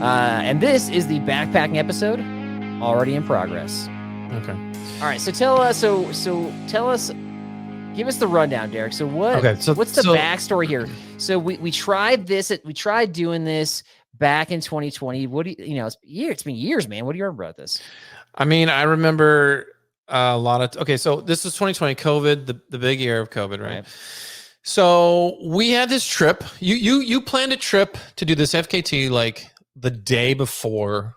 And this is the backpacking episode, already in progress. Okay. All right. So tell us. Tell us. Give us the rundown, Derek. So what? Okay. So what's the backstory here? So we tried this. We tried doing this back in 2020. What do you know? It's been years, man. What do you remember about this? I mean, I remember a lot of. Okay, so this was 2020, COVID, the big year of COVID, right? So we had this trip. You planned a trip to do this FKT like the day before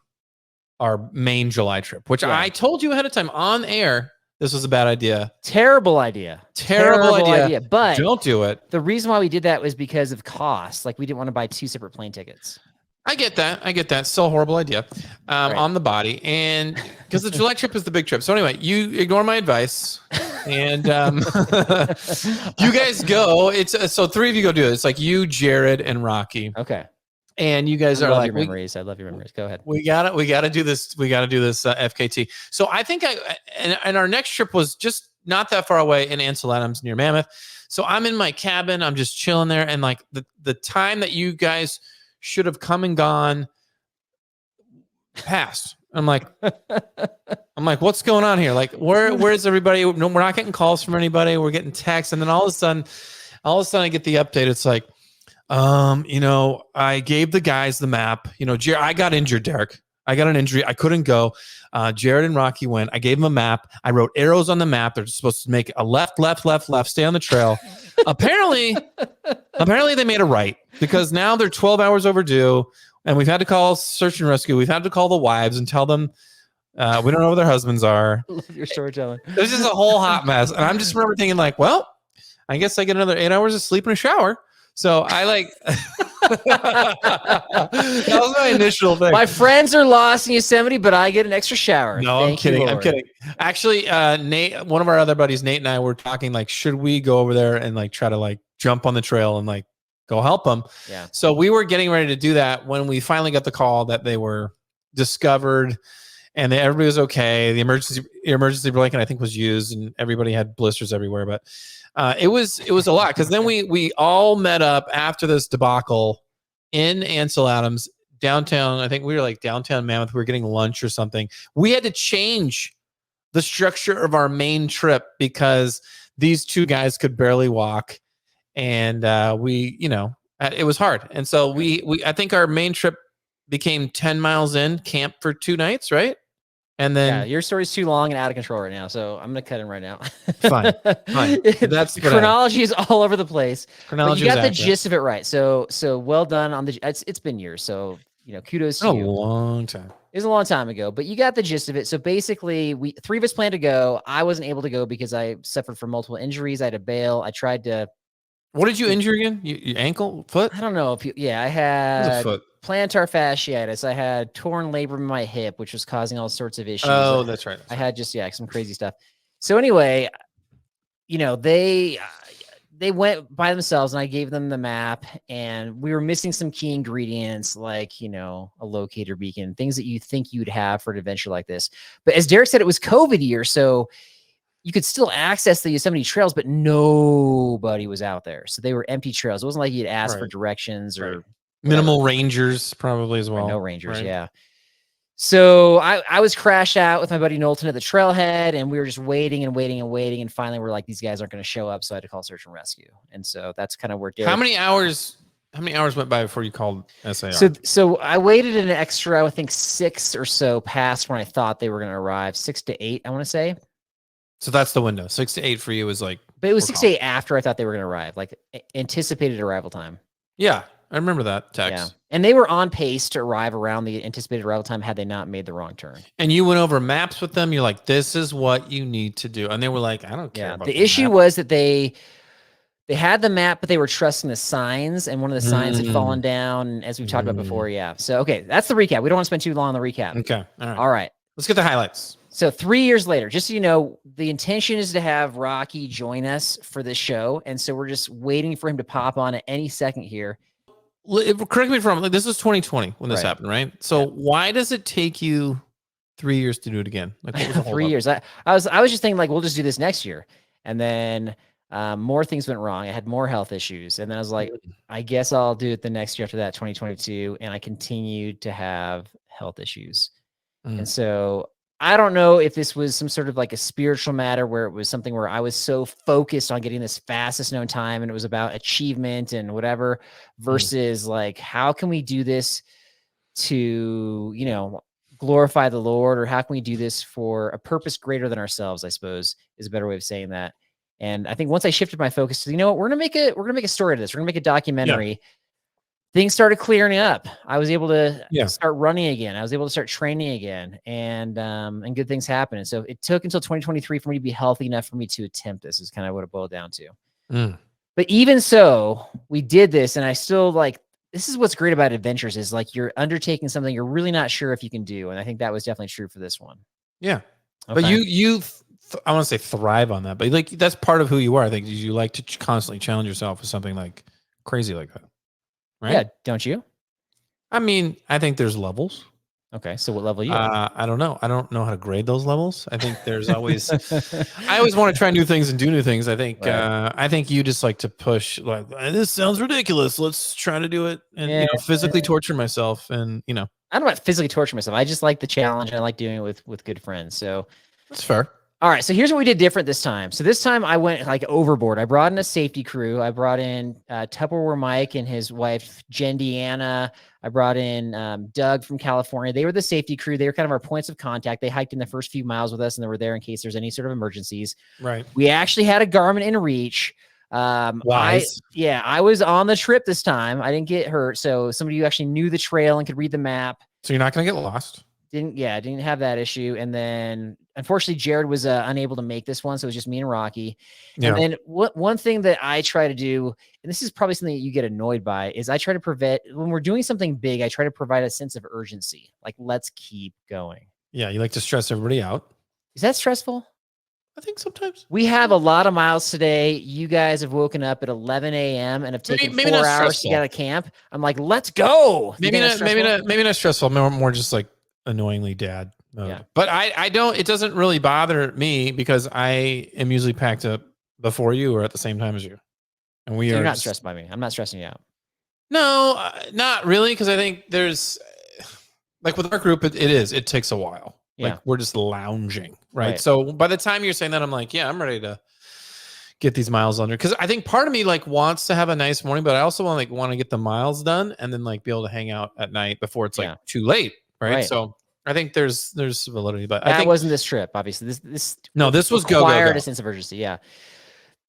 our main July trip, which I told you ahead of time on air. This was a bad idea. Terrible idea. Terrible idea. But don't do it. The reason why we did that was because of cost. Like we didn't want to buy 2 separate plane tickets. I get that. Still a horrible idea on the body. And because the July trip is the big trip. So anyway, you ignore my advice and you guys go. It's so 3 of you go do it. It's like you, Jared, and Rocky. Okay. And you guys are like, your memories. I love your memories. Go ahead. We gotta do this. We gotta do this FKT. So I think and our next trip was just not that far away in Ansel Adams near Mammoth. So I'm in my cabin. I'm just chilling there. And like the time that you guys should have come and gone passed. I'm like, what's going on here? Like, where's everybody? No, we're not getting calls from anybody. We're getting texts. And then all of a sudden I get the update. It's like, I gave the guys the map. I got injured, Derek. I got an injury. I couldn't go. Jared and Rocky went. I gave them a map. I wrote arrows on the map. They're supposed to make a left, stay on the trail. Apparently they made a right because now they're 12 hours overdue. And we've had to call search and rescue. We've had to call the wives and tell them we don't know where their husbands are. I love your storytelling. There's just a whole hot mess. And I'm just remember thinking like, well, I guess I get another 8 hours of sleep and a shower. So I like that was my initial thing. My friends are lost in Yosemite, but I get an extra shower. No, I'm kidding. Actually, Nate, one of our other buddies, Nate and I were talking like, should we go over there and like try to like jump on the trail and like go help them? Yeah. So we were getting ready to do that when we finally got the call that they were discovered and everybody was okay. The emergency blanket I think was used and everybody had blisters everywhere, but it was a lot because then we all met up after this debacle in Ansel Adams downtown. I think we were like downtown Mammoth. We were getting lunch or something. We had to change the structure of our main trip because these 2 guys could barely walk, and it was hard. And so I think our main trip became 10 miles in, camp for 2 nights, right? And then your story's too long and out of control right now, so I'm gonna cut him right now. Fine. That's chronology is all over the place. Chronology. But you got the gist of it right. So well done on the. It's been years, so kudos to you. A long time. It was a long time ago, but you got the gist of it. So basically, 3 of us planned to go. I wasn't able to go because I suffered from multiple injuries. I had to bail. I tried to. What did you injure again? Your ankle, foot? I don't know if I had plantar fasciitis. I had torn labrum in my hip, which was causing all sorts of issues. Oh, that's right. I had just some crazy stuff. So anyway, they went by themselves, and I gave them the map, and we were missing some key ingredients like a locator beacon, things that you think you'd have for an adventure like this. But as Derek said, it was COVID year, so you could still access the Yosemite trails, but nobody was out there. So they were empty trails. It wasn't like you'd ask for directions or minimal rangers probably as well. No rangers. Right. Yeah. So I was crashed out with my buddy Knowlton at the trailhead, and we were just waiting. And finally we're like, these guys aren't going to show up. So I had to call search and rescue. And so that's kind of where Derek. How many hours went by before you called SAR? So I waited an extra, I think 6 or so past when I thought they were going to arrive. 6 to 8, I want to say. So that's the window. 6 to 8 for you is like. But it was 6 to 8 after I thought they were going to arrive, like anticipated arrival time. Yeah, I remember that text. Yeah, and they were on pace to arrive around the anticipated arrival time had they not made the wrong turn. And you went over maps with them. You're like, this is what you need to do. And they were like, I don't care. Yeah, the issue was that they had the map, but they were trusting the signs, and one of the signs had fallen down, as we've talked about before. Yeah. So, okay, that's the recap. We don't want to spend too long on the recap. Okay. All right. Let's get the highlights. So 3 years later, just so you know, the intention is to have Rocky join us for this show. And so we're just waiting for him to pop on at any second here. Correct me if I'm wrong. This was 2020 when this happened, right? So why does it take you 3 years to do it again? Like, 3 years. I was just thinking like, we'll just do this next year. And then more things went wrong. I had more health issues. And then I was like, I guess I'll do it the next year after that, 2022, and I continued to have health issues. And so I don't know if this was some sort of like a spiritual matter where it was something where I was so focused on getting this fastest known time and it was about achievement and whatever versus like, how can we do this to, you know, glorify the Lord, or how can we do this for a purpose greater than ourselves, I suppose is a better way of saying that. And I think once I shifted my focus to, you know what, we're going to make a story of this. We're gonna make a documentary. Things started clearing up. I was able to start running again. I was able to start training again, and good things happened. And so it took until 2023 for me to be healthy enough for me to attempt this, is kind of what it boiled down to. But even so, we did this, and I still like, this is what's great about adventures is like you're undertaking something you're really not sure if you can do. And I think that was definitely true for this one. Yeah. Okay. But you I want to say thrive on that, but like, that's part of who you are. I think you like to constantly challenge yourself with something like crazy like that. Right? Yeah, don't you? I mean, I think there's levels. Okay, so what level are you at? I don't know. I don't know how to grade those levels. I think there's always, I always want to try new things and do new things. I think, I think you just like to push like, this sounds ridiculous. Let's try to do it and you know, physically torture myself. And you know, I don't want to physically torture myself. I just like the challenge and I like doing it with good friends. So that's fair. All right, so here's what we did different this time. So this time I went like overboard. I brought in a safety crew. I brought in Tupperware Mike and his wife, Jen Deanna. I brought in Doug from California. They were the safety crew. They were kind of our points of contact. They hiked in the first few miles with us, and they were there in case there's any sort of emergencies. Right. We actually had a Garmin in reach. I was on the trip this time. I didn't get hurt. So somebody who actually knew the trail and could read the map. So you're not going to get lost. Didn't have that issue. And then unfortunately Jared was unable to make this one. So it was just me and Rocky. And then one thing that I try to do, and this is probably something that you get annoyed by, is I try to prevent, when we're doing something big, I try to provide a sense of urgency. Like, let's keep going. Yeah. You like to stress everybody out. Is that stressful? I think sometimes. We have a lot of miles today. You guys have woken up at 11 a.m. and have taken 4 hours to get out of camp. I'm like, let's go. Maybe not stressful. More just like annoyingly dad mode. Yeah. But I don't, it doesn't really bother me because I am usually packed up before you or at the same time as you. And we You're not stressed by me. I'm not stressing you out. No, not really. Cause I think there's like with our group, it takes a while. Like we're just lounging. Right. So by the time you're saying that, I'm like, yeah, I'm ready to get these miles under. Cause I think part of me like wants to have a nice morning, but I also want to get the miles done and then like be able to hang out at night before it's like too late. Right. So I think there's validity, but I think wasn't this trip. Obviously, this was required a sense of urgency. Yeah.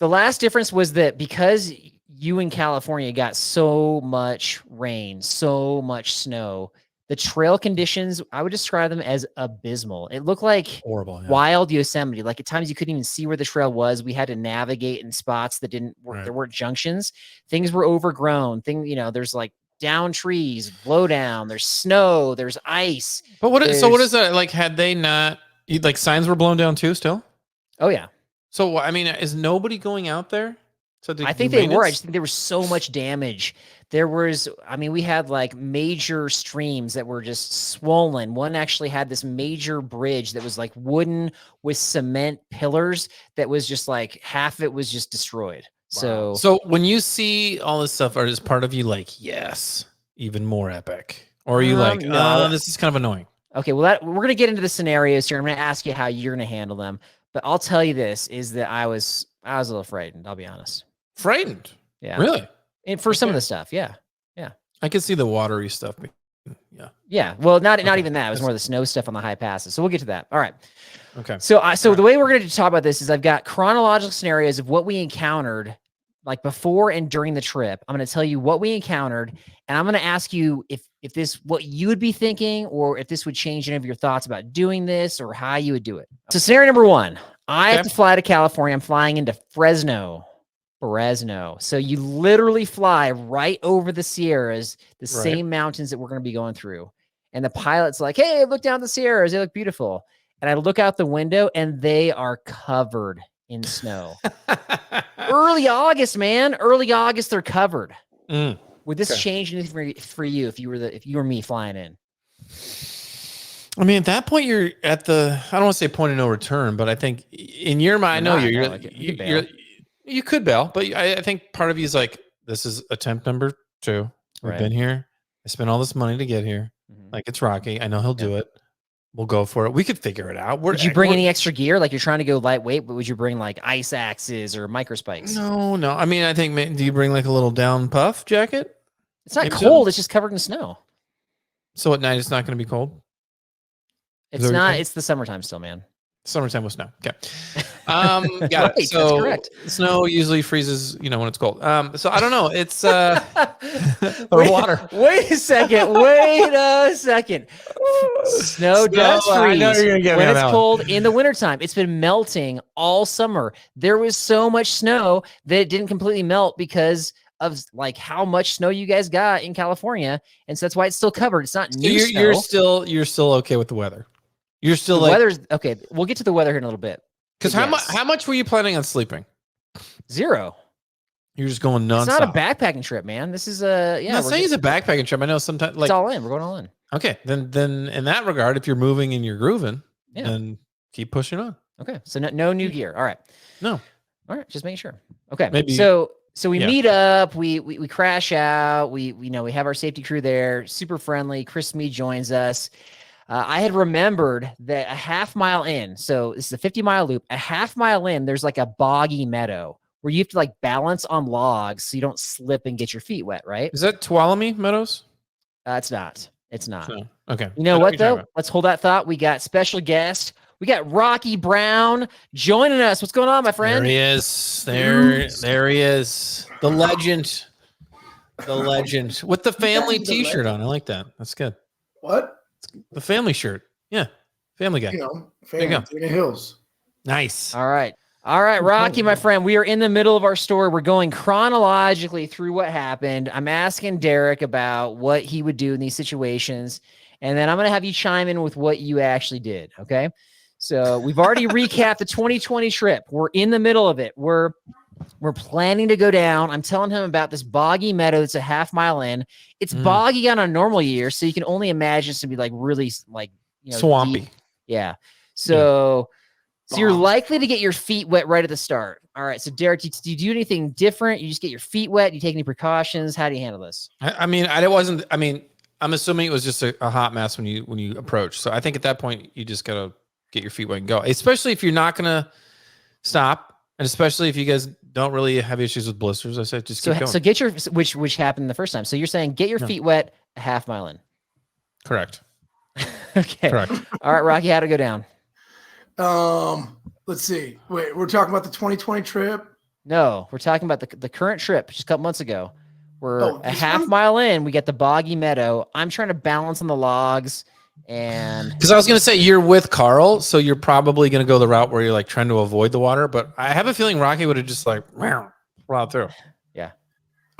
The last difference was that because you in California got so much rain, so much snow, the trail conditions, I would describe them as abysmal. It looked like horrible, wild Yosemite. Like at times you couldn't even see where the trail was. We had to navigate in spots that didn't work. Right. There weren't junctions. Things were overgrown. There's like down trees, blow down, there's snow, there's ice. But what is that? Like, had they not, like signs were blown down too still? Oh yeah. So, I mean, is nobody going out there? So I think they were. I just think there was so much damage. There was, we had like major streams that were just swollen. One actually had this major bridge that was like wooden with cement pillars that was just like half of it was just destroyed. Wow. So when you see all this stuff, is part of you like, yes, even more epic? Or are you like, no, this is kind of annoying? Okay, well, we're going to get into the scenarios here. I'm going to ask you how you're going to handle them. But I'll tell you this, is that I was a little frightened, I'll be honest. Frightened? Yeah. Really? And for some of the stuff, yeah. Yeah. I could see the watery stuff. Yeah. Yeah. Well, not even that. It was more the snow stuff on the high passes. So we'll get to that. All right. Okay. So the way we're going to talk about this is I've got chronological scenarios of what we encountered like before and during the trip. I'm going to tell you what we encountered, and I'm going to ask you if this, what you would be thinking, or if this would change any of your thoughts about doing this or how you would do it. So scenario number one, I have to fly to California. I'm flying into Fresno. So you literally fly right over the Sierras, the same mountains that we're going to be going through. And the pilot's like, hey, look down the Sierras. They look beautiful. And I look out the window and they are covered in snow. Early August, man. Early August, they're covered. Would this change anything for you if you were me flying in? I mean, at that point, you're at I don't want to say point of no return, but I think in your mind, I know you could bail, but I think part of you is like, this is attempt number 2. We've Right. been here. I spent all this money to get here. Mhm. Like, it's Rocky. I know he'll do it. We'll go for it. We could figure it out. Would you bring any extra gear? Like, you're trying to go lightweight, but would you bring like ice axes or microspikes? No. I mean, I think, do you bring like a little down puff jacket? It's not cold. It's just covered in snow. So at night, it's not going to be cold? It's not. It's the summertime still, man. Summertime with snow. Okay. Got right, it. So that's correct. Snow usually freezes, when it's cold. So I don't know. It's or water. Wait a second. Snow does freeze I know you're gonna get when me on it's that cold in the wintertime. It's been melting all summer. There was so much snow that it didn't completely melt because of like how much snow you guys got in California, and so that's why it's still covered. It's not new snow. You're still okay with the weather. You're still the weather's okay. We'll get to the weather here in a little bit. Because how much were you planning on sleeping? 0. You're just going nonstop. It's not a backpacking trip, man. This is I'm not saying it's a backpacking trip. I know sometimes it's all in. We're going all in. Okay, then in that regard, if you're moving and you're grooving, then keep pushing on. Okay, so no new gear. All right. No. All right, just making sure. Okay. Maybe. So we meet up. We crash out. We have our safety crew there. Super friendly. Chris Mead joins us. I had remembered that a half mile in, so this is a 50-mile loop, a half mile in, there's like a boggy meadow where you have to like balance on logs so you don't slip and get your feet wet, right? Is that Tuolumne Meadows? It's not. It's not. No. Okay. You know what, though? Let's hold that thought. We got special guest. We got Rocky Brown joining us. What's going on, my friend? There he is. There he is. The legend. The legend. With the family t-shirt on. I like that. That's good. What? The family shirt. Yeah. Family Guy. Family in the hills. Nice. All right, Rocky, my friend. We are in the middle of our story. We're going chronologically through what happened. I'm asking Derek about what he would do in these situations. And then I'm going to have you chime in with what you actually did. Okay. So we've already recapped the 2020 trip. We're in the middle of it. We're planning to go down. I'm telling him about this boggy meadow that's a half mile in. It's boggy on a normal year, so you can only imagine it's to be like really like swampy. Deep. Yeah. So you're likely to get your feet wet right at the start. All right. So Derek, do you do anything different? You just get your feet wet? Do you take any precautions? How do you handle this? I'm assuming it was just a hot mess when you approach. So I think at that point you just gotta get your feet wet and go. Especially if you're not gonna stop, and especially if you guys don't really have issues with blisters. I said just keep going. So get your which happened the first time. So you're saying get your feet wet a half mile in. Correct. Okay. Correct. All right, Rocky, how'd it go down? Let's see. Wait, we're talking about the 2020 trip? No, we're talking about the current trip just a couple months ago. We're a half mile in. We get the boggy meadow. I'm trying to balance on the logs. And because I was going to say you're with Carl, so you're probably going to go the route where you're like trying to avoid the water. But I have a feeling Rocky would have just like plowed through. Yeah.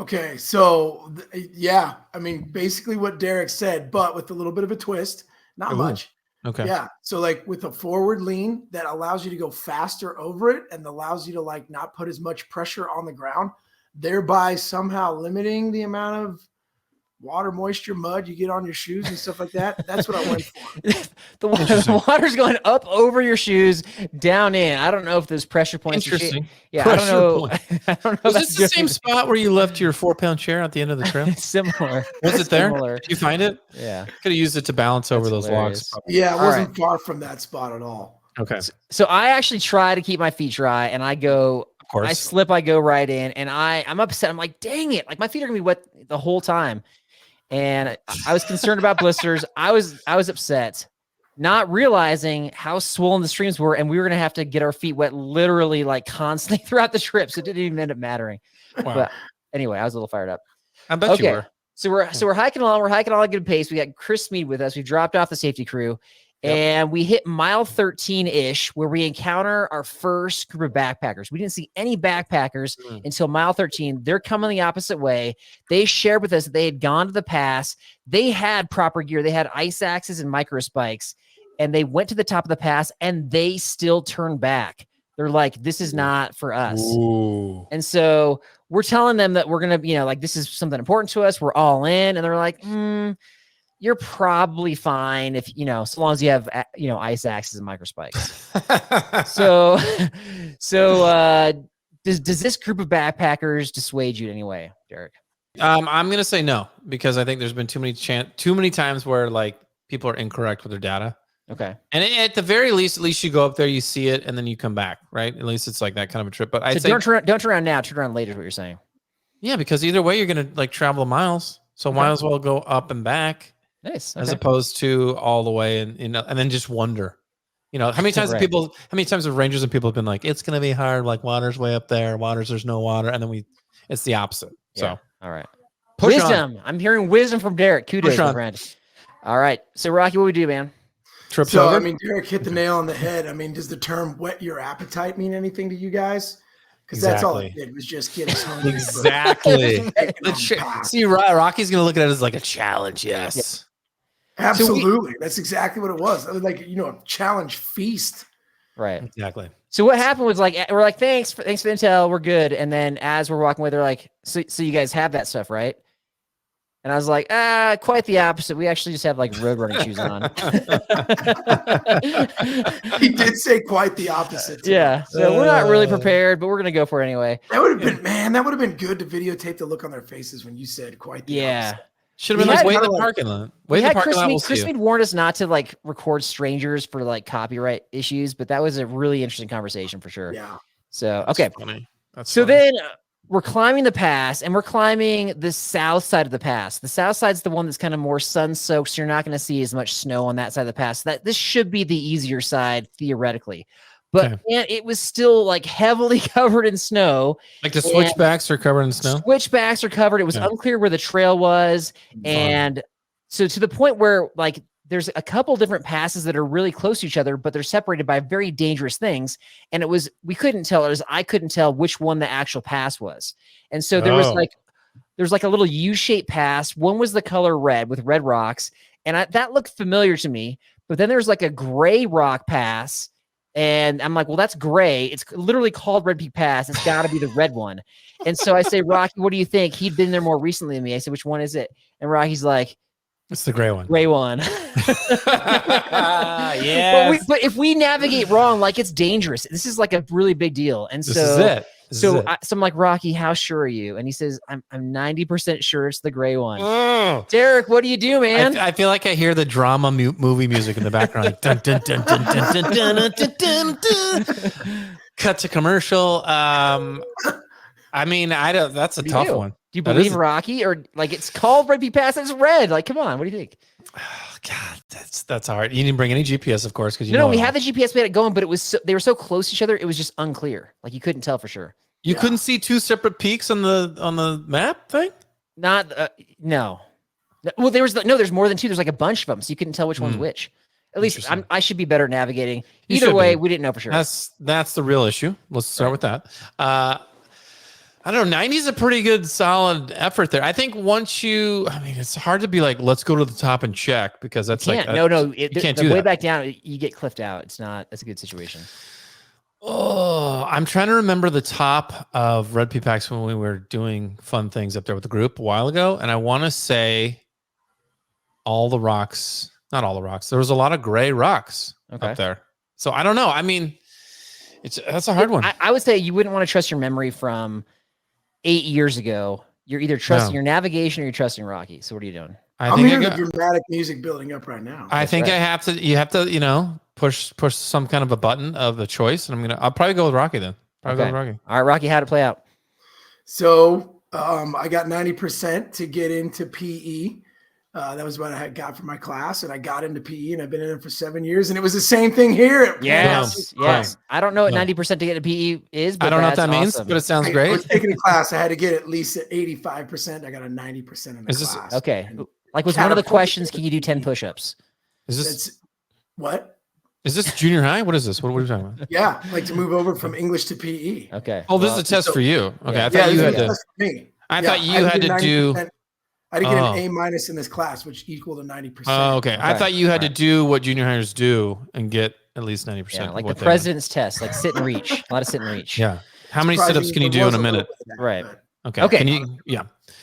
Okay. So, yeah, I mean, basically what Derek said, but with a little bit of a twist, not much. Okay. Yeah. So like with a forward lean that allows you to go faster over it and allows you to like not put as much pressure on the ground, thereby somehow limiting the amount of water, moisture, mud you get on your shoes and stuff like that. That's what I went for. the water's going up over your shoes, down in. I don't know if there's pressure points. Interesting. Yeah, I don't know. I don't know. Was this the same spot where you left your 4-pound chair at the end of the trail? Similar. Was it there? Did you find it? Yeah. Could have used it to balance over those logs. Yeah, it wasn't far from that spot at all. Okay. So I actually try to keep my feet dry, and I go. Of course. I slip. I go right in, and I'm upset. I'm like, dang it! Like my feet are gonna be wet the whole time. And I was concerned about blisters. I was upset, not realizing how swollen the streams were, and we were gonna have to get our feet wet literally like constantly throughout the trip. So it didn't even end up mattering. Wow. But anyway, I was a little fired up. I bet you were. So we're hiking along. We're hiking along at a good pace. We got Chris Mead with us. We dropped off the safety crew. And we hit mile 13-ish where we encounter our first group of backpackers. We didn't see any backpackers until mile 13. They're coming the opposite way. They shared with us that they had gone to the pass. They had proper gear. They had ice axes and micro spikes, and they went to the top of the pass, and they still turned back. They're like, this is not for us. Ooh. And so we're telling them that we're going to, like, this is something important to us. We're all in. And they're like, you're probably fine if, so long as you have, ice axes and micro spikes. so does this group of backpackers dissuade you in any way, Derek? I'm gonna say no, because I think there's been too many times where like people are incorrect with their data. Okay. And at the very least, at least you go up there, you see it, and then you come back, right? At least it's like that kind of a trip. But I'd say don't turn around now, turn around later is what you're saying. yeah, because either way you're gonna like travel miles. So might as well go up and back. Nice. As opposed to all the way and and then just wonder. How many times Right. how many times have rangers and people have been like, it's gonna be hard, like water's way up there, there's no water, and then it's the opposite. Yeah. So all right. push wisdom. on. I'm hearing wisdom from Derek. Kudos, Push my on. friend. All right. So Rocky, what we do, man? Trips So, over. I mean, Derek hit the nail on the head. I mean, does the term whet your appetite mean anything to you guys? Because that's all it did was just get us hungry. Exactly. path. See, Rocky's gonna look at it as like a challenge. Yes. Absolutely. That's exactly what it was. It was like, a challenge feast. Right. Exactly. So what happened was like, we're like, thanks for the intel. We're good. And then as we're walking away, they're like, so you guys have that stuff, right? And I was like, quite the opposite. We actually just have like road running shoes on. He did say quite the opposite. Yeah. So we're not really prepared, but we're going to go for it anyway. That would have been, that would have been good to videotape the look on their faces when you said quite the opposite. Should have been like, wait in the parking lot. Wait in the parking lot. We'll see you. Chris warned us not to like record strangers for like copyright issues, but that was a really interesting conversation for sure. Yeah. So, okay. That's so funny. then we're climbing the pass and we're climbing the south side of the pass. The south side's the one that's kind of more sun soaked. So you're not going to see as much snow on that side of the pass. This should be the easier side theoretically, but man, it was still like heavily covered in snow. Like the switchbacks are covered in snow. Switchbacks are covered. It was unclear where the trail was. And so to the point where like there's a couple different passes that are really close to each other, but they're separated by very dangerous things. And we couldn't tell, I couldn't tell which one the actual pass was. And so there was there's like a little U-shaped pass. One was the color red with red rocks. And that looked familiar to me, but then there's like a gray rock pass. And I'm like, well, that's gray. It's literally called Red Peak Pass. It's got to be the red one. And so I say, Rocky, what do you think? He'd been there more recently than me. I said, which one is it? And Rocky's like, it's the gray one. Gray one. Yeah. But if we navigate wrong, like it's dangerous. This is like a really big deal. And this is it. So I'm like, Rocky, how sure are you? And he says, I'm 90% sure it's the gray one. Oh. Derek, what do you do, man? I feel like I hear the drama movie music in the background. Like, dun, dun, dun, dun, dun, dun, dun, dun, dun, dun. Cut to commercial. I mean, that's a tough one. Do you believe Rocky, or like it's called Red Peak Pass? It's red. Like, come on, what do you think? Oh, God, that's hard. You didn't bring any GPS, of course, because no, we had the GPS. We had it going, but they were so close to each other. It was just unclear. Like you couldn't tell for sure. You couldn't see two separate peaks on the map thing. Not no. Well, there's more than two. There's like a bunch of them, so you couldn't tell which one's which. At least I should be better at navigating. Either way, we didn't know for sure. That's the real issue. Let's start with that. I don't know. 90 is a pretty good, solid effort there. I think it's hard to be like, let's go to the top and check, because that's you can't do that. Way back down, you get cliffed out. That's a good situation. Oh, I'm trying to remember the top of Red Peak Packs when we were doing fun things up there with the group a while ago. And I want to say not all the rocks. There was a lot of gray rocks up there. So I don't know. I mean, that's a hard one. I would say you wouldn't want to trust your memory from 8 years ago. You're either trusting your navigation or you're trusting Rocky. So what are you doing? I'm hearing the dramatic music building up right now. I think you have to, push some kind of a button of the choice. And I'll probably go with Rocky then. Go with Rocky. All right, Rocky, how'd it play out? So I got 90% to get into PE. That was what I had got for my class, and I got into PE, and I've been in it for 7 years, and it was the same thing here. Yes. I don't know what 90% to get into PE is, but I don't know what that means, but it sounds great. I was taking a class. I had to get at least 85%. I got a 90% in the class. Okay. Like was one of the questions, can you do 10 push-ups? What? Is this junior high? What is this? What are we talking about? Yeah, like to move over from English to PE. Okay. Oh, this is a test for you. Okay. I thought you had to. I thought you had to do. I had to get an A- in this class, which equaled a 90%. Oh, okay. I thought you had to do what junior hires do and get at least 90%. Yeah, like the president's test, like sit and reach. A lot of sit and reach. Yeah. How many sit-ups can you do in a minute? Right. Okay. Can you? Yeah.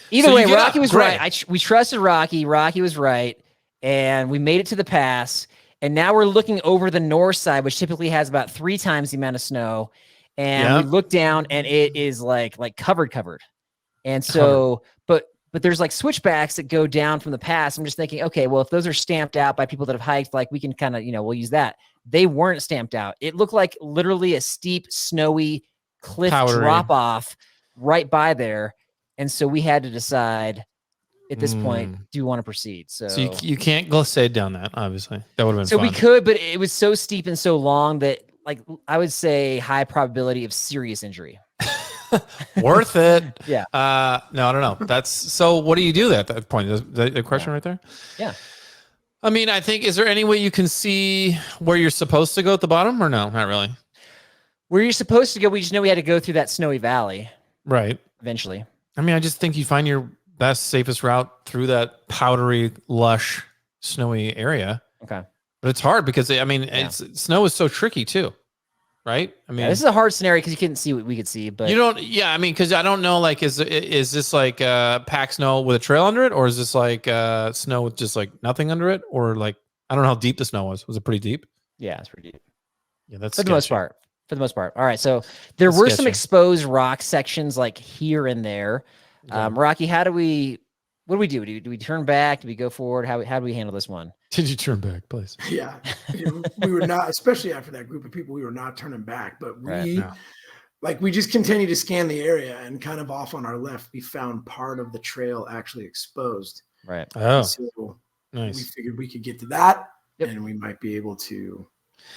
Either way, Rocky was right. We trusted Rocky. Rocky was right, and we made it to the pass. And now we're looking over the north side, which typically has about 3 times the amount of snow. and we look down and it is like covered. And so, but there's like switchbacks that go down from the pass. I'm just thinking, okay, well, if those are stamped out by people that have hiked, like we can kind of, we'll use that. They weren't stamped out. It looked like literally a steep, snowy cliff drop off right by there. And so we had to decide at this point, do you want to proceed? So you can't glissade down that, obviously. That would have been so fun. we could, but it was so steep and so long that, like, I would say high probability of serious injury. Worth it. Yeah. No, I don't know. That's so. What do you do at that point? The question right there. Yeah. I mean, I think, is there any way you can see where you're supposed to go at the bottom, or no? Not really. Where you're supposed to go, we just know we had to go through that snowy valley. Right. Eventually. I mean, I just think you find your best, safest route through that powdery, lush, snowy area. Okay. But it's hard because, I mean, snow is so tricky too. Right? I mean, this is a hard scenario because you couldn't see what we could see, but you don't. Yeah, I mean, because I don't know. Like, is this like packed snow with a trail under it, or is this like snow with just like nothing under it, or like I don't know how deep the snow was. Was it pretty deep? Yeah, it's pretty deep. Yeah, that's for the most part. For the most part. All right, so there were some exposed rock sections like here and there. Okay. Rocky, what do we do? Do we turn back? Do we go forward? How do we handle this one? Did you turn back, please? Yeah, we were not, especially after that group of people, we were not turning back, but we just continued to scan the area, and kind of off on our left, we found part of the trail actually exposed. Right. Oh, so nice. We figured we could get to that, and we might be able to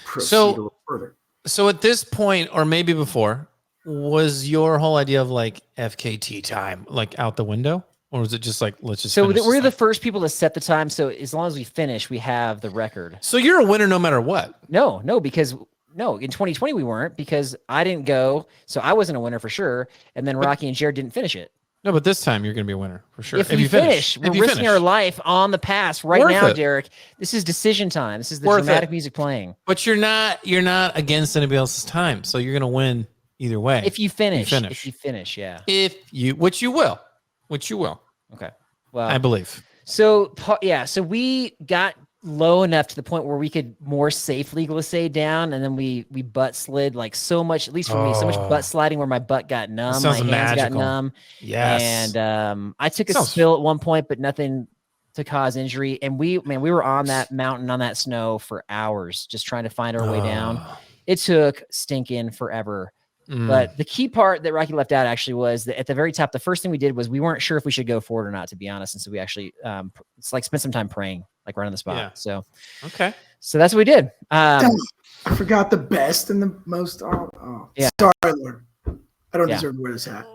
proceed a little further. So at this point, or maybe before, was your whole idea of like FKT time like out the window? Or was it just like, let's just we're the first people to set the time. So as long as we finish, we have the record. So you're a winner no matter what. No, because in 2020 we weren't, because I didn't go. So I wasn't a winner for sure. And then Rocky and Jared didn't finish it. No, but this time you're going to be a winner for sure. If you finish, we're risking our life on the pass right now, Derek. This is decision time. This is the dramatic music playing. But you're not against anybody else's time. So you're going to win either way. If you finish, yeah. Which you will. Okay. Well, I believe. So we got low enough to the point where we could more safely glissade down, and then we butt slid like so much, at least for me, so much butt sliding where my butt got numb, my hands got numb. Yes. And I took a spill at one point, but nothing to cause injury. And we were on that mountain on that snow for hours, just trying to find our way down. It took stinking forever. But the key part that Rocky left out actually was that at the very top, the first thing we did was we weren't sure if we should go forward or not, to be honest. And so we actually it's like spent some time praying, like right on the spot. Yeah. So that's what we did. I forgot the best and the most. Sorry, Lord. I don't deserve to wear this hat.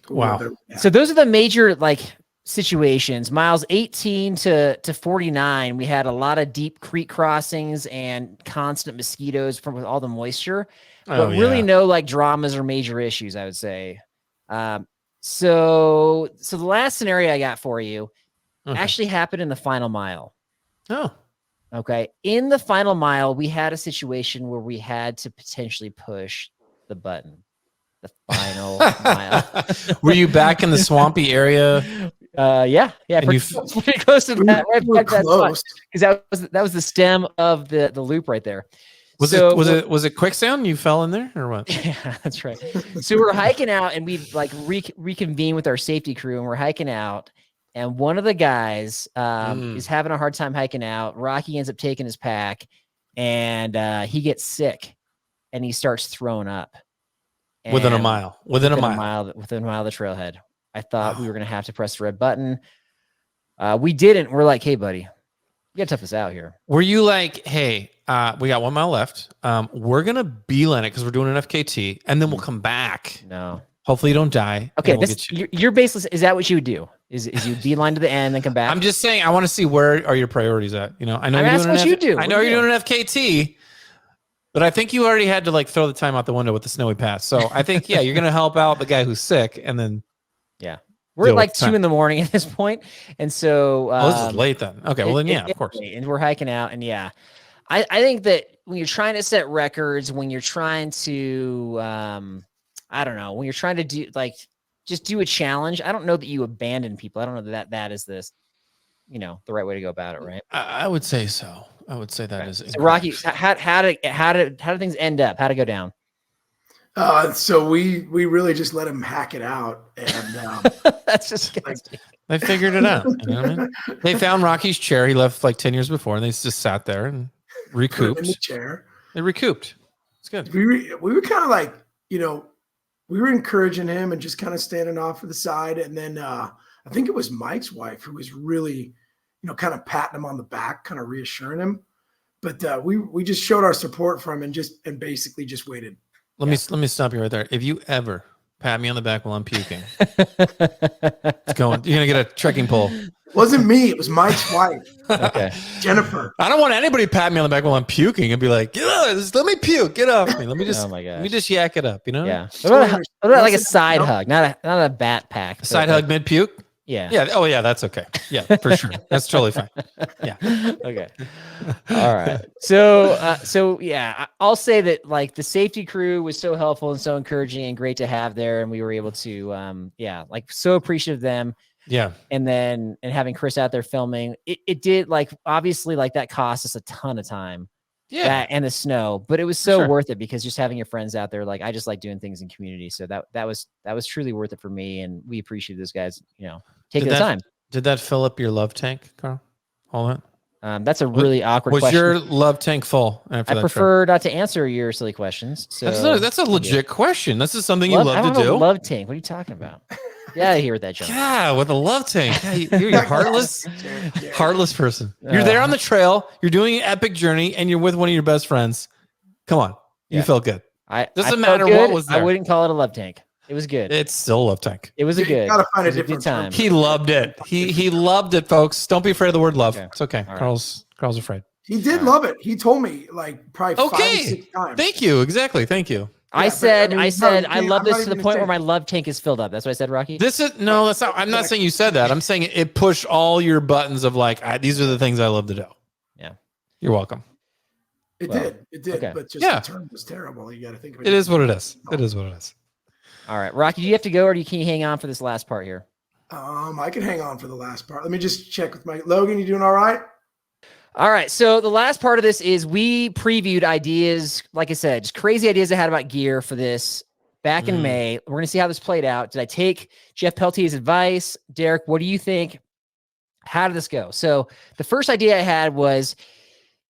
Wow. So those are the major situations. Miles 18 to 49, we had a lot of deep creek crossings and constant mosquitoes with all the moisture. But really no dramas or major issues, I would say. So the last scenario I got for you actually happened in the final mile. Oh. Okay. In the final mile, we had a situation where we had to potentially push the button. The final mile. Were you back in the swampy area? Yeah. Pretty close to that. Right, close. Because that was the stem of the loop right there. Was it quicksand? You fell in there or what? Yeah, that's right. So we're hiking out, and we reconvene with our safety crew, and we're hiking out, and one of the guys is having a hard time hiking out. Rocky ends up taking his pack, and he gets sick, and he starts throwing up. Within a mile of the trailhead. I thought we were going to have to press the red button. We didn't. We're like, hey, buddy, you got to tough this out here. Were you like, hey, we got 1 mile left. We're going to beeline it because we're doing an FKT, and then we'll come back. No. Hopefully you don't die. Okay, you're baseless. Is that what you would do? Is you beeline to the end and then come back? I'm just saying, I want to see where are your priorities at. I know you're doing I know you're doing an FKT, but I think you already had to throw the time out the window with the snowy pass. So I think, you're going to help out the guy who's sick, and then we're at 2 a.m. at this point, and so this is late then. Okay, well then of course. And we're hiking out, and I think that when you're trying to set records, when you're trying to I don't know, when you're trying to do just do a challenge, I don't know that you abandon people. I don't know that is the right way to go about it, right? I would say so. I would say that is. So Rocky, how did things end up? How to go down? So we really just let him hack it out, and That's just like, They figured it out. You know what I mean? They found Rocky's chair he left like 10 years before, and they just sat there and put him in the recouped. chair. They recouped. It's good. We were kind of like, we were encouraging him and just kind of standing off to the side, and then I think it was Mike's wife who was really, kind of patting him on the back, kind of reassuring him. But we just showed our support for him and basically just waited. Let me stop you right there. If you ever pat me on the back while I'm puking, it's going. You're gonna get a trekking pole. It wasn't me. It was Mike's wife. Okay. Jennifer. I don't want anybody to pat me on the back while I'm puking and be like, let me puke. Get off me. Let me just. Oh my gosh. Let me just yak it up. Yeah. What about like a side hug, not a bat pack? Side hug mid puke. Yeah. Yeah. Oh yeah, that's okay. Yeah, for sure. That's totally fine. Yeah. Okay. All right. So yeah, I'll say that like the safety crew was so helpful and so encouraging and great to have there, and we were able to like so appreciative of them. Yeah. And having Chris out there filming, it did like obviously like that cost us a ton of time. Yeah. That and the snow, but it was so Sure. worth it because just having your friends out there, like I just like doing things in community. So that was truly worth it for me, and we appreciate those guys, taking the time. Did that fill up your love tank, Carl? All that? That's a really awkward Was question. your love tank full after I that prefer not to answer your silly questions. So that's a legit question. This is something you I love don't to know, do. love tank. What are you talking about? Get out of here with that joke. Yeah, with a love tank. Yeah, you're a heartless, heartless person. You're there on the trail. You're doing an epic journey, and you're with one of your best friends. Come on, you Yeah. felt good. felt Doesn't matter what good. was there. I wouldn't call it a love tank. It was good. It's still a love tank. It was a You good. gotta find it a was a good different time. He loved it. He loved it, folks. Don't be afraid of the word love. Okay. It's okay. All right. Carl's afraid. He did love it. He told me like probably 5 or Okay. 6 times. Thank you. Exactly. Thank you. I but, said, I mean, I no, love I'm this not to the even point where saying- my love tank is filled up. That's what I said, Rocky. That's not. I'm not saying you said that. I'm saying it pushed all your buttons of like these are the things I love to do. Yeah. You're welcome. It Well, did. It did. okay. But just Yeah. the term was terrible. You got to think of It is what it is. It is what it is. All right, Rocky, do you have to go, or can you hang on for this last part here? I can hang on for the last part. Let me just check with my Logan. You doing all right? All right, so the last part of this is we previewed ideas, like I said, just crazy ideas I had about gear for this back in May. We're going to see how this played out. Did I take Jeff Pelletier's advice? Derek, what do you think? How did this go? So the first idea I had was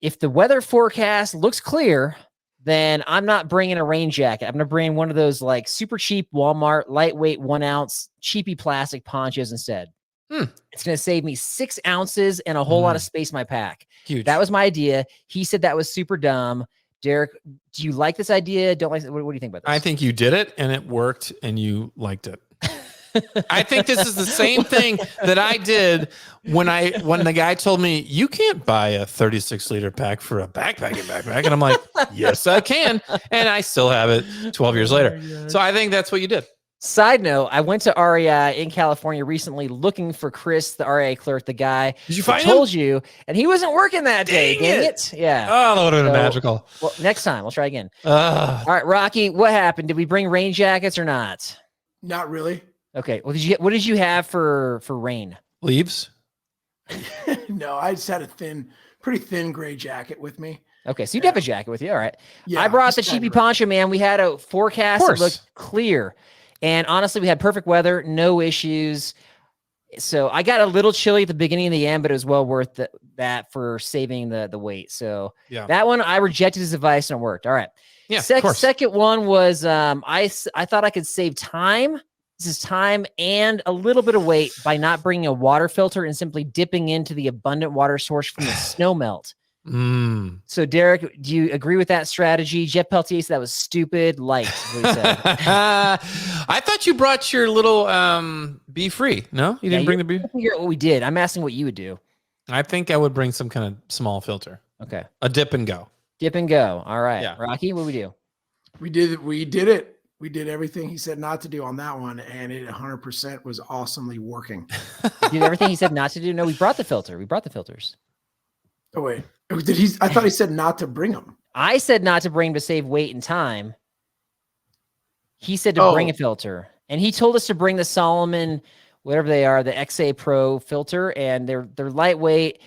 if the weather forecast looks clear, then I'm not bringing a rain jacket. I'm going to bring one of those like super cheap Walmart, lightweight 1 ounce, cheapy plastic ponchos instead. It's going to save me 6 ounces and a whole lot of space in my pack. Huge. That was my idea. He said that was super dumb. Derek, do you like this idea? Don't like it? What do you think about this? I think you did it and it worked and you liked it. I think this is the same thing that I did when the guy told me you can't buy a 36-liter pack for a backpack, and I'm like, yes, I can, and I still have it 12 years later. So I think that's what you did. Side note, I went to REI in California recently looking for Chris, the REI clerk, the guy Did you that find told you, and he wasn't working that day. Dang Dang it. it. Yeah. Oh, that would have been So- magical. Well, next time we'll try again. All right, Rocky, what happened? Did we bring rain jackets or not? Not really. Okay. Well, what did you have for rain? Leaves. No, I just had a pretty thin gray jacket with me. Okay, so you'd have a jacket with you. All right. Yeah, I brought the just cheapy regular. poncho, man. We had a forecast that course. looked clear. And honestly, we had perfect weather, no issues. So I got a little chilly at the beginning and the end, but it was well worth that for saving the weight. So Yeah. that one, I rejected his advice and it worked. All right. Yeah. Of course. Second one was I thought I could save time. This is time and a little bit of weight by not bringing a water filter and simply dipping into the abundant water source from the snow melt. So, Derek, do you agree with that strategy? Jeff Pelletier said that was stupid. Light, is what he said. I thought you brought your little bee free. No, you didn't bring the bee. Figure out what we did. I'm asking what you would do. I think I would bring some kind of small filter, Okay. a dip and go. Dip and go. All right. Yeah. Rocky, what do we do? We did it. We did everything he said not to do on that one, and it 100% was awesomely working. We did everything he said not to do? No, we brought the filter. We brought the filters. Oh wait, did he? I thought he said not to bring them. I said not to bring to save weight and time. He said to bring a filter. And he told us to bring the Solomon, whatever they are, the XA Pro filter, and they're lightweight.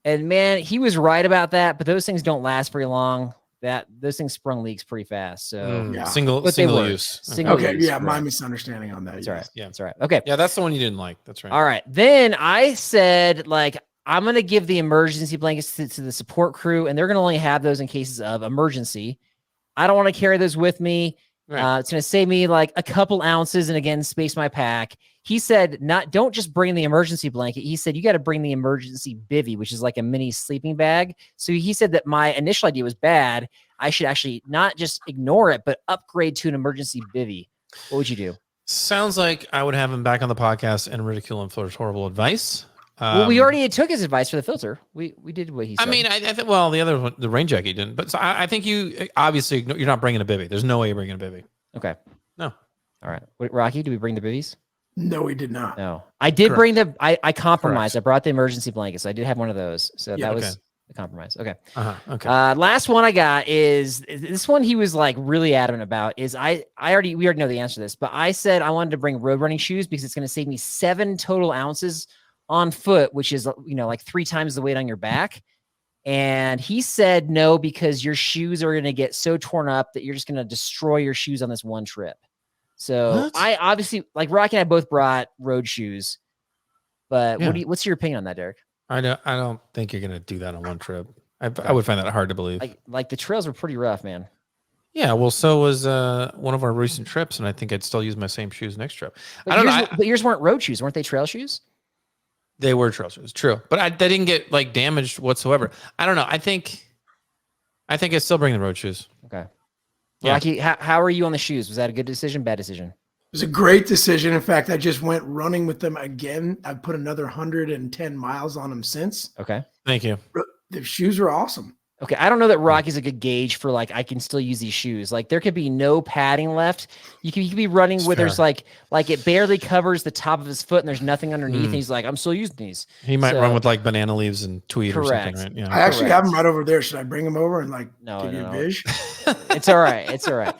And man, he was right about that, but those things don't last very long. those things sprung leaks pretty fast. So Yeah. Single But they worked. use. Single Okay, use, yeah, my right. misunderstanding on that. That's all right. yes. Yeah. That's all right. Okay. Yeah, that's the one you didn't like. That's right. All right. Then I said, like, I'm going to give the emergency blankets to the support crew, and they're going to only have those in cases of emergency. I don't want to carry those with me. Right. It's going to save me like a couple ounces and again, space my pack. He said, don't just bring the emergency blanket. He said, you got to bring the emergency bivvy, which is like a mini sleeping bag. So he said that my initial idea was bad. I should actually not just ignore it, but upgrade to an emergency bivvy. What would you do? Sounds like I would have him back on the podcast and ridicule him for his horrible advice. Well, we already took his advice for the filter. We did what he said. I mean, I think, well, the other one, the rain jacket didn't, but so I think you obviously, you're not bringing a bivvy. There's no way you're bringing a bivvy. Okay. No. All right. Wait, Rocky, do we bring the bivvies? No, we did not. No. I did Correct. bring I compromised. Correct. I brought the emergency blanket, so I did have one of those. So Yeah, that was okay. the compromise. Okay. Okay. Last one I got is this one he was like really adamant about is we already know the answer to this, but I said I wanted to bring road running shoes because it's going to save me 7 total ounces on foot, which is, like 3 times the weight on your back. And he said no, because your shoes are going to get so torn up that you're just going to destroy your shoes on this one trip. So What? I obviously, like, Rocky and I both brought road shoes, but Yeah. what's your opinion on that, Derek? I don't think you're gonna do that on one trip. I would find that hard to believe. Like the trails were pretty rough, man. Yeah, well, so was one of our recent trips, and I think I'd still use my same shoes next trip. But I don't know. but yours weren't road shoes, weren't they? Trail shoes? They were trail shoes, true, but they didn't get like damaged whatsoever. I don't know. I think I still bring the road shoes. Okay. Yeah. Rocky, how are you on the shoes? Was that a good decision? Bad decision? It was a great decision. In fact, I just went running with them again. I put another 110 miles on them since. Okay. Thank you. The shoes were awesome. Okay, I don't know that Rocky's a good gauge for like I can still use these shoes. Like there could be no padding left. You could be running where there's like it barely covers the top of his foot and there's nothing underneath. And he's like, I'm still using these. He might So- run with like banana leaves and tweed Correct. or something, right? Yeah. I actually Correct. have them right over there. Should I bring them over and like No, give you no, a no. vision? It's all right. It's all right.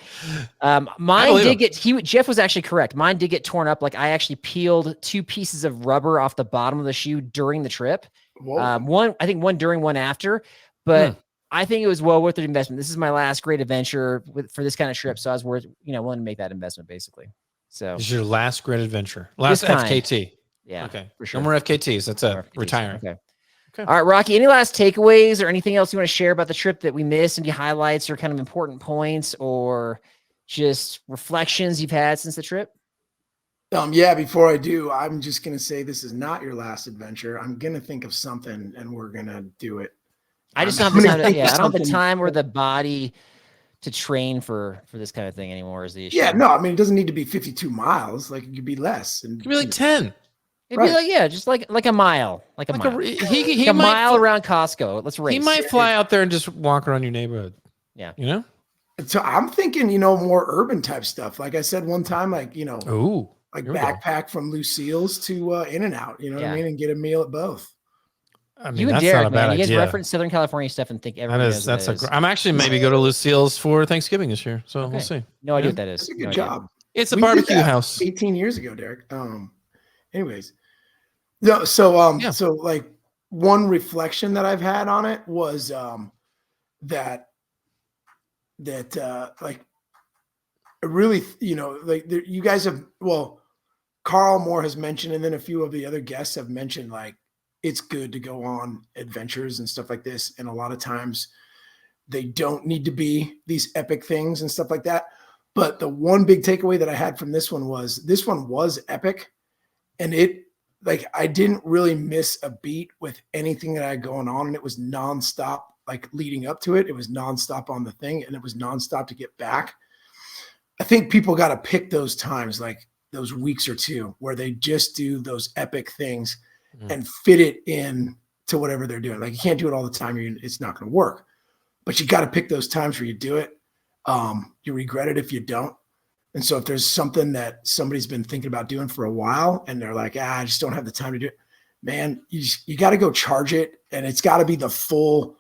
Mine believe did him. Jeff was actually correct. Mine did get torn up. Like I actually peeled 2 pieces of rubber off the bottom of the shoe during the trip. Whoa. I think one during, one after, but I think it was well worth the investment. This is my last great adventure for this kind of trip. So I was willing to make that investment basically. So This is your last great adventure. Last This kind. FKT. yeah, Okay. for sure. No more FKTs. That's No more it. FKTs. Retiring. Okay. Okay. All right, Rocky, any last takeaways or anything else you want to share about the trip that we missed? Any highlights or kind of important points or just reflections you've had since the trip? Yeah, before I do, I'm just going to say this is not your last adventure. I'm going to think of something and we're going to do it. I just I'm don't have the gonna time. think of I don't have the something- time or the body to train for this kind of thing anymore. Is the issue? Yeah, no, I mean, it doesn't need to be 52 miles. Like it could be less. And It could be like 10. It'd Right. be like just like a mile, like a Like mile, he a might mile around Costco. Let's race. He might fly out there and just walk around your neighborhood. Yeah. You know? So I'm thinking, more urban type stuff. Like I said one time, like, Ooh. like here we go. backpack from Lucille's to In-N-Out, you know what Yeah. I mean? And get a meal at both. I mean, You and that's Derek, not a bad man, you guys idea. reference Southern California stuff and think That everybody is, knows that's what I'm actually maybe go to Lucille's for Thanksgiving this year. So Okay. we'll see. No idea Yeah. what that is. That's a No good idea. job. It's a We did barbecue that house. 18 years ago, Derek. Anyways. No, so Yeah. so like one reflection that I've had on it was that like really, like you guys have, well, Carl Moore has mentioned, and then a few of the other guests have mentioned, like, it's good to go on adventures and stuff like this. And a lot of times they don't need to be these epic things and stuff like that. But the one big takeaway that I had from this one was epic. And I didn't really miss a beat with anything that I had going on. And it was nonstop, like leading up to it. It was nonstop on the thing, and it was nonstop to get back. I think people got to pick those times, like those weeks or two, where they just do those epic things and fit it in to whatever they're doing. Like you can't do it all the time. It's not going to work, but you got to pick those times where you do it. You regret it if you don't. And so if there's something that somebody's been thinking about doing for a while and they're like, I just don't have the time to do it, man, you got to go charge it. And it's got to be the full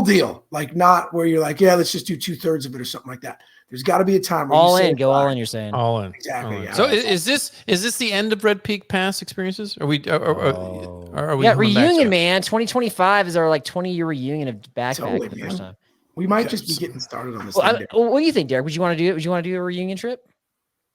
deal. Like not where you're like, yeah, let's just do 2/3 of it or something like that. The's got to be a time where All you say, in, go all in. You're saying All in. Exactly, All in. yeah. So is this the end of Red Peak Pass experiences? Are we Oh. are we yeah, going back to reunion, it? man. 2025 is our 20-year reunion of backpack Totally, for the first man. time. We might just be getting started on this Well, thing. what do you think, Derek? Would you want to do it? Would you want to do a reunion trip?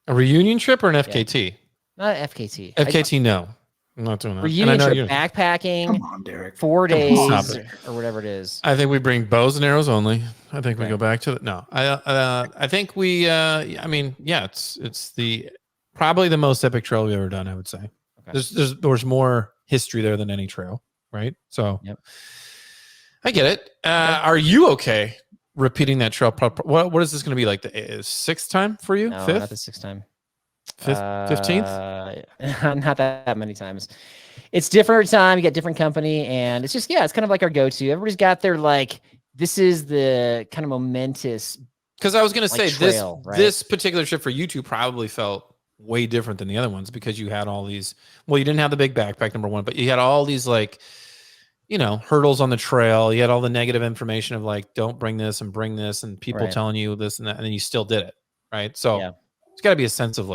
A reunion trip or an FKT? Not FKT. FKT, no. I'm not doing that. Reunion trip, backpacking. Come on, Derek. 4 days Stop it. or whatever it is. I think we bring bows and arrows only. I think we go back to it. No, I think we. I mean, yeah, it's the probably the most epic trail we've ever done. I would say. Okay. There's more history there than any trail, right? So, I get it. Are you okay repeating that trail? What is this going to be like? The sixth time for you? No, Fifth? not the sixth time. 15th? Not that many times. It's different every time. You get different company, and it's just it's kind of like our go-to. Everybody's got their this is the kind of momentous. Because I was going to say trail, this particular trip for you two probably felt way different than the other ones because you had all these. Well, you didn't have the big backpack, number one, but you had all these hurdles on the trail. You had all the negative information of don't bring this and people telling you this and that, and then you still did it, right? So it's got to be a sense of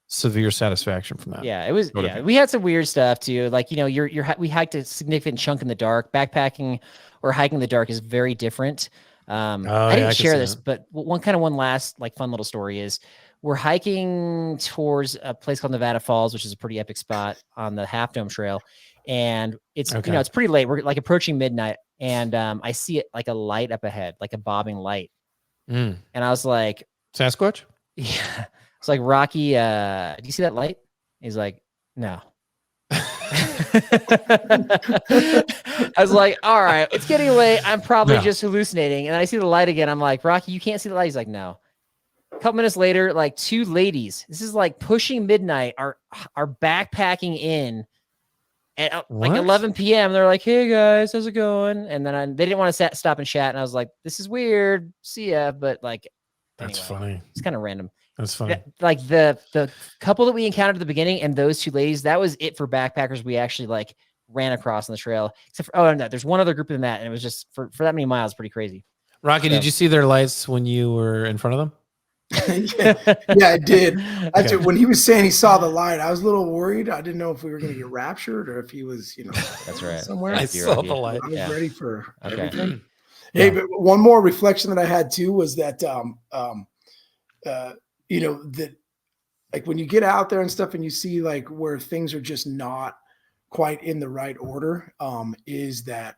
severe satisfaction from that. Yeah, it was. Yeah, we had some weird stuff too. We hiked a significant chunk in the dark. Backpacking or hiking in the dark is very different. I didn't share this, but one last fun little story is we're hiking towards a place called Nevada Falls, which is a pretty epic spot on the Half Dome Trail, and it's it's pretty late. We're approaching midnight, and I see it a light up ahead, like a bobbing light, and I was like, Sasquatch. Yeah. It's like, Rocky, do you see that light? He's like, no. I was like, all right, it's getting late. I'm probably just hallucinating. And I see the light again. I'm like, Rocky, you can't see the light. He's like, no. A couple minutes later, two ladies, this is pushing midnight, are backpacking in at 11 p.m. They're like, hey guys, how's it going? And then they didn't want to stop and chat. And I was like, this is weird. See ya. But that's funny. It's kind of random. That's funny. The couple that we encountered at the beginning and those two ladies, that was it for backpackers we actually ran across on the trail. Except for, no, there's one other group than that, and it was just for that many miles, pretty crazy. Rocky, did you see their lights when you were in front of them? yeah, I did. Actually, when he was saying he saw the light, I was a little worried. I didn't know if we were going to get raptured or if he was, that's right. somewhere. I saw the light. I was ready for everything. Yeah. Hey, but one more reflection that I had too was that, that when you get out there and stuff and you see where things are just not quite in the right order, is that,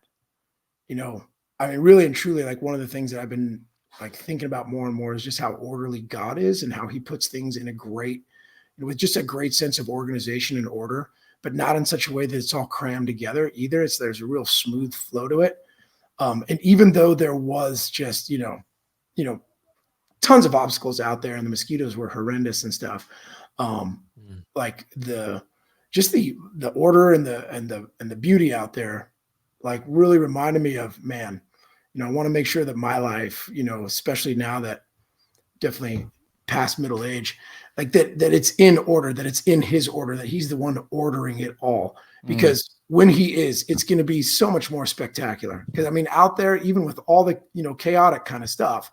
really and truly, one of the things that I've been thinking about more and more is just how orderly God is and how he puts things in with just a great sense of organization and order, but not in such a way that it's all crammed together either. There's a real smooth flow to it. And even though there was just, tons of obstacles out there and the mosquitoes were horrendous and stuff, the order and the beauty out there, really reminded me of, man, I want to make sure that my life, especially now that definitely past middle age, that it's in order, that it's in his order, that he's the one ordering it all. Because when he is, it's going to be so much more spectacular. Because out there, even with all the, chaotic kind of stuff,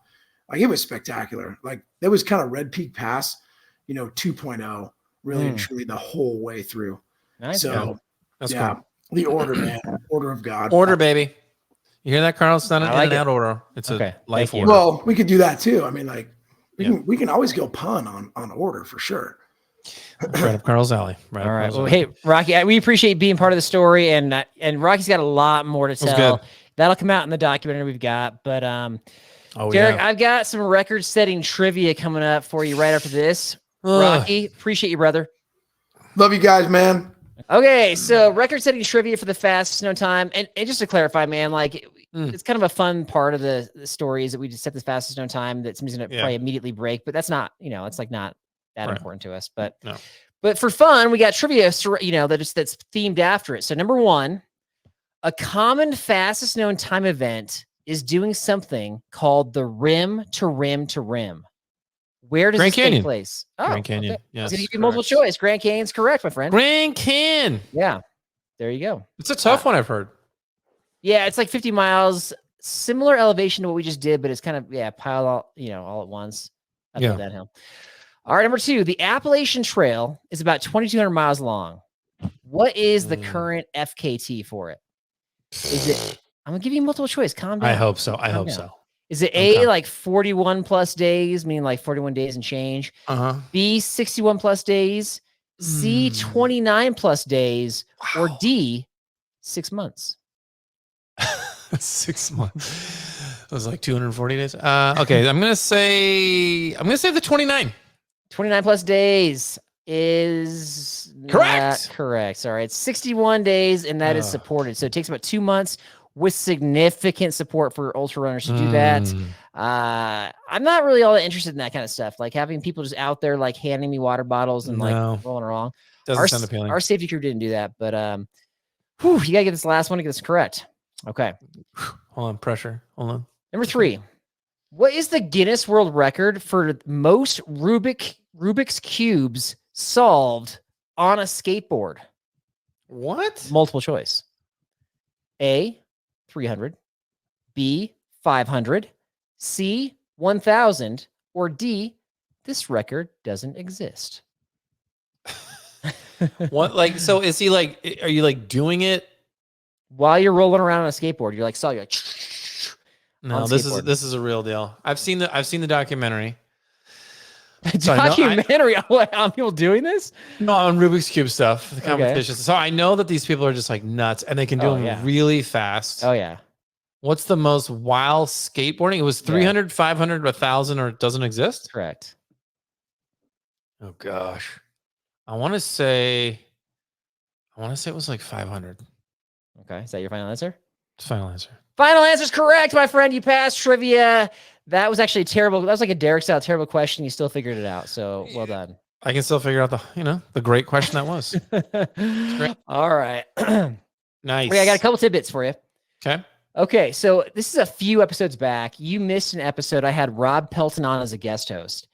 it was spectacular. There was kind of Red Peak Pass, 2.0, really and truly the whole way through. Nice. So that's cool. The order, man, order of God. Order, baby. You hear that, Carl? It's not an in and out order. It's a life order. Well, we could do that too. We can always go pun on order for sure. Right up Carl's alley. All right. Well, hey, Rocky, we appreciate being part of the story, and Rocky's got a lot more to tell. That'll come out in the documentary we've got. But Derek, I've got some record-setting trivia coming up for you right after this. Rocky, appreciate you, brother. Love you guys, man. Okay, so record-setting trivia for the fastest known time, and just to clarify, man, it's kind of a fun part of the story is that we just set the fastest known time that somebody's going to probably immediately break, but that's not, it's not that important to us. But but for fun, we got trivia, that's themed after it. So number one, a common fastest known time event is doing something called the rim to rim to rim. Where does this take place? Oh, Grand Canyon. Okay. Yes, you give multiple choice. Grand Canyon's correct, my friend. Grand Canyon. Yeah, there you go. It's a tough one, I've heard. Yeah, it's 50 miles, similar elevation to what we just did, but it's kind of piled all at once. That hill. All right, number two, the Appalachian Trail is about 2,200 miles long. What is the current FKT for it? Is it? I'm gonna give you multiple choice. Calm down. I hope so. I hope so. Is it Okay. A, like 41 plus days, meaning like 41 days and change? Uh-huh. B, 61 plus days? C, 29 plus days? Or Wow. D, 6 months? 6 months. It was like 240 days. Okay, I'm gonna say the 29. 29 plus days is Correct. not correct. Sorry, it's 61 days, and that is supported. So it takes about 2 months with significant support for ultra runners to do that. I'm not really all that interested in that kind of stuff, like having people just out there like handing me water bottles and like rolling around. Doesn't sound appealing. Our safety crew didn't do that, but you gotta get this last one to get this correct. Okay. Hold on, pressure. Hold on. Number 3. What is the Guinness World Record for most Rubik's cubes solved on a skateboard? What? Multiple choice. A, 300. B, 500. C, 1,000. Or D, this record doesn't exist. What? Like, so is he like? Are you like doing it while you're rolling around on a skateboard? You're like, you're like. No, this is a real deal. I've seen the documentary. Documentary on people doing this? No, on Rubik's Cube stuff, the competitions. So I know that these people are just like nuts, and they can do them really fast. Oh yeah. What's the most while skateboarding? It was 300, 500, 1,000, or it doesn't exist? Correct. Oh gosh. I want to say it was like 500. Okay. Is that your final answer? It's final answer. Final answer is correct, my friend. You passed trivia. That was actually terrible. That was like a Derek style terrible question. You still figured it out. So well done. I can still figure out the great question that was. All right. Nice. Okay, I got a couple tidbits for you. Okay. So this is a few episodes back. You missed an episode. I had Rob Pelton on as a guest host,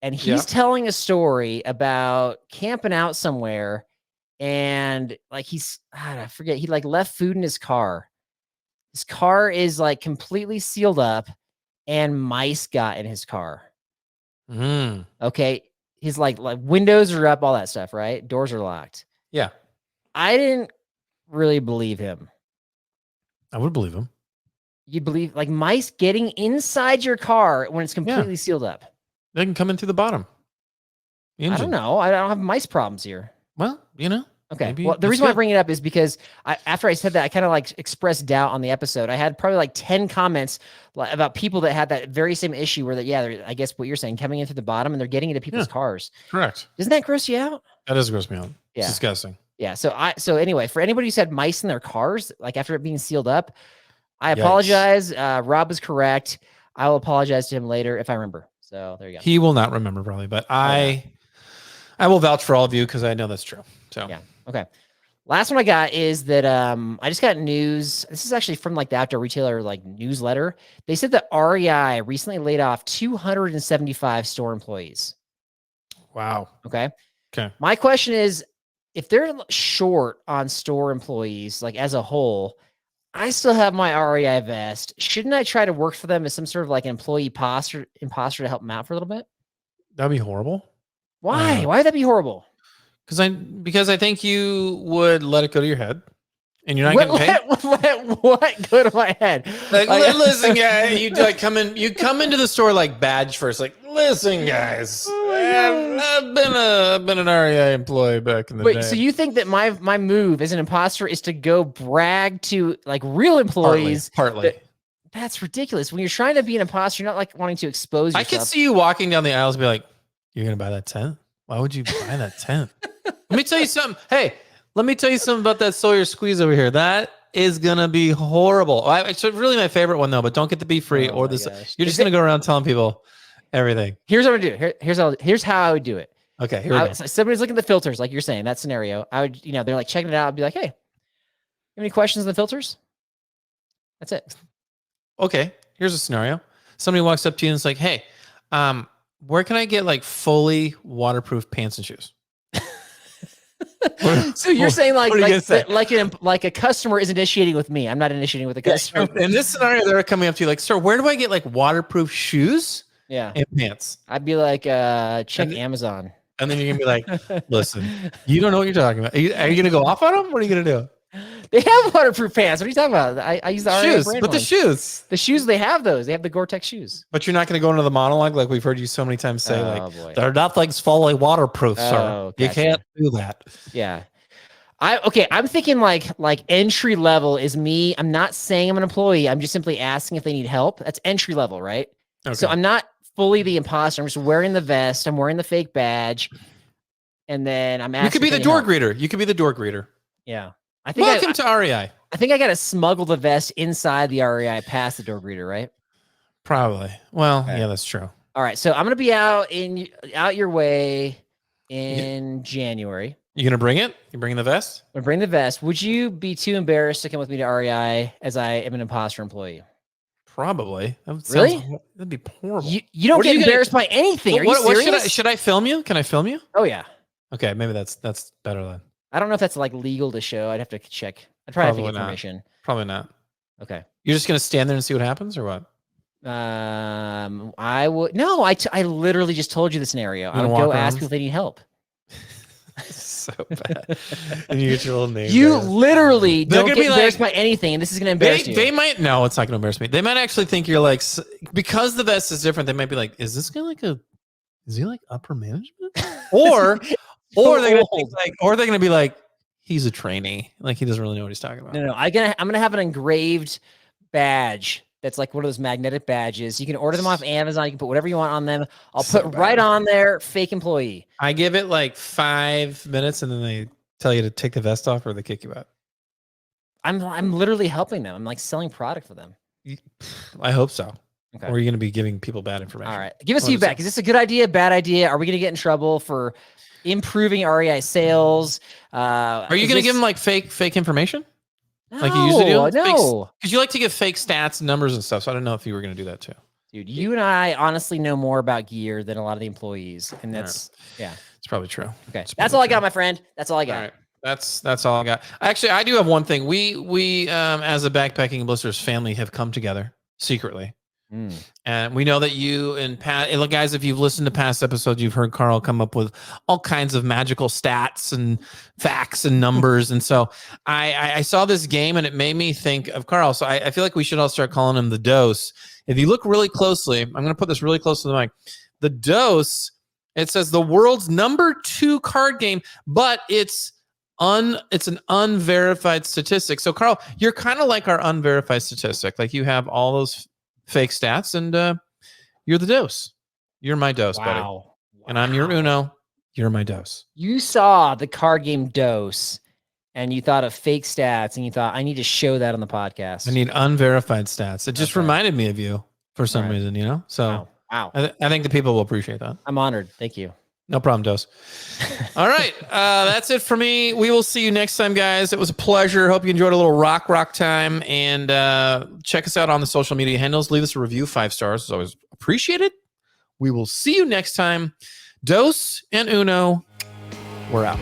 and he's telling a story about camping out somewhere, and like I forget, he like left food in his car. His car is like completely sealed up, and mice got in his car. Okay. His like windows are up, all that stuff, right? Doors are locked. Yeah. I didn't really believe him. I would believe him. You believe like mice getting inside your car when it's completely sealed up? They can come in through the bottom. I don't know. I don't have mice problems here. Well, Okay. Maybe Well, the reason why I bring it up is because after I said that, I kind of like expressed doubt on the episode. I had probably like 10 comments about people that had that very same issue where I guess what you're saying, coming in through the bottom and they're getting into people's cars. Correct. Doesn't that gross you out? That does gross me out. Yeah. It's disgusting. Yeah. So anyway, for anybody who said mice in their cars, like after it being sealed up, I apologize. Rob was correct. I will apologize to him later if I remember. So there you go. He will not remember probably, but I will vouch for all of you because I know that's true. So yeah. Okay. Last one I got is that I just got news. This is actually from like the Outdoor Retailer like newsletter. They said that REI recently laid off 275 store employees. Wow. Okay. Okay. My question is, if they're short on store employees, like as a whole, I still have my REI vest. Shouldn't I try to work for them as some sort of like an employee imposter to help them out for a little bit? That'd be horrible. Why? Why would that be horrible? Because I think you would let it go to your head, and you're not getting paid. What go to my head? Like, listen, guys, you come into the store like badge first. Like, listen, guys, I've been an REI employee back in the day. Wait, so you think that my move as an imposter is to go brag to like real employees? Partly. That's ridiculous. When you're trying to be an imposter, you're not like wanting to expose yourself. I could see you walking down the aisles and be like, "You're gonna buy that tent? Why would you buy that tent?" Let me tell you something. Hey, let me tell you something about that Sawyer squeeze over here. That is gonna be horrible. It's really my favorite one though, but don't get the beef free or this. Gosh. You're just gonna go around telling people everything. Here's what I'm gonna do. Here's how I would do it. Okay. Somebody's looking at the filters, like you're saying, that scenario. I would, they're like checking it out. I'd be like, hey, any questions on the filters? That's it. Okay. Here's a scenario. Somebody walks up to you and it's like, hey, where can I get like fully waterproof pants and shoes? So you're saying like a customer is initiating with me. I'm not initiating with a customer. In this scenario, they're coming up to you like, sir, where do I get like waterproof shoes? Yeah. And pants. I'd be like, check Amazon. And then you're gonna be like, listen, you don't know what you're talking about. Are you gonna go off on them? What are you gonna do? They have waterproof pants. What are you talking about? I use the REI Shoes, brand but the ones. shoes. The shoes, they have those. They have the Gore-Tex shoes. But you're not going to go into the monologue like we've heard you so many times say, Oh, boy. they're nothing's fully waterproof, sir. Oh, You gotcha. can't do that. Yeah. I'm thinking like entry level is me. I'm not saying I'm an employee. I'm just simply asking if they need help. That's entry level, right? Okay. So I'm not fully the imposter. I'm just wearing the vest. I'm wearing the fake badge. And then I'm asking. You could be if the they need door help. greeter. You could be the door greeter. Yeah. I think Welcome to REI. I think I got to smuggle the vest inside the REI past the door greeter, right? Probably. Well, Okay. yeah, that's true. All right. So I'm going to be out your way in January. You going to bring it? You bringing the vest? I'm going to bring the vest. Would you be too embarrassed to come with me to REI as I am an imposter employee? Probably. That would Really? That'd be horrible. You don't What are get you gonna- embarrassed by anything. Are you serious? Should I film you? Can I film you? Oh, yeah. Okay, maybe that's better then. I don't know if that's like legal to show. I'd have to check. I'd probably have to Probably get not. permission. Probably not. Okay. You're just gonna stand there and see what happens, or what? I would. No, I literally just told you the scenario. I gonna would go walk ask around? if they need help. So bad. And you get your little name. You there. literally They're don't gonna get be like- embarrassed by anything, and this is going to embarrass you. They might. No, it's not gonna embarrass me. They might actually think you're like, because the vest is different. They might be like, is this guy is he like upper management? Or they're gonna be like, he's a trainee. Like he doesn't really know what he's talking about. No. I'm gonna have an engraved badge that's like one of those magnetic badges. You can order them off Amazon. You can put whatever you want on them. I'll So put bad. right on there, fake employee. I give it like 5 minutes, and then they tell you to take the vest off, or they kick you out. I'm literally helping them. I'm like selling product for them. I hope so. Okay. Or are you going to be giving people bad information? All right. Give us What is feedback. it? Is this a good idea? Bad idea? Are we going to get in trouble for improving REI sales? Are you going to give them like fake information? no, like you usually do? No, Because you like to give fake stats and numbers and stuff. So I don't know if you were going to do that too. dude. You and I honestly know more about gear than a lot of the employees, and that's yeah. It's probably true. Okay, It's that's probably all I true. got, my friend. That's all I got. All right. That's all I got. Actually, I do have one thing. We as a Backpacking Blisters family have come together secretly. Mm. And we know that you and Pat, look, guys, if you've listened to past episodes, you've heard Carl come up with all kinds of magical stats and facts and numbers. And so I saw this game and it made me think of Carl. So I feel like we should all start calling him the Dose. If you look really closely, I'm going to put this really close to the mic. The Dose, it says the world's #2 card game, but it's an unverified statistic. So Carl, you're kind of like our unverified statistic. Like you have all those fake stats, and you're the Dose. You're my Dose, buddy. Wow. And I'm your Uno. You're my Dose. You saw the card game Dose, and you thought of fake stats, and you thought I need to show that on the podcast. I need unverified stats. It just Okay. reminded me of you for some All right. reason, you know? So Wow. I think the people will appreciate that. I'm honored. Thank you. No problem, Dose. All right. That's it for me. We will see you next time, guys. It was a pleasure. Hope you enjoyed a little rock time. And check us out on the social media handles. Leave us a review. 5 stars. It's always appreciated. We will see you next time. Dose and Uno, we're out.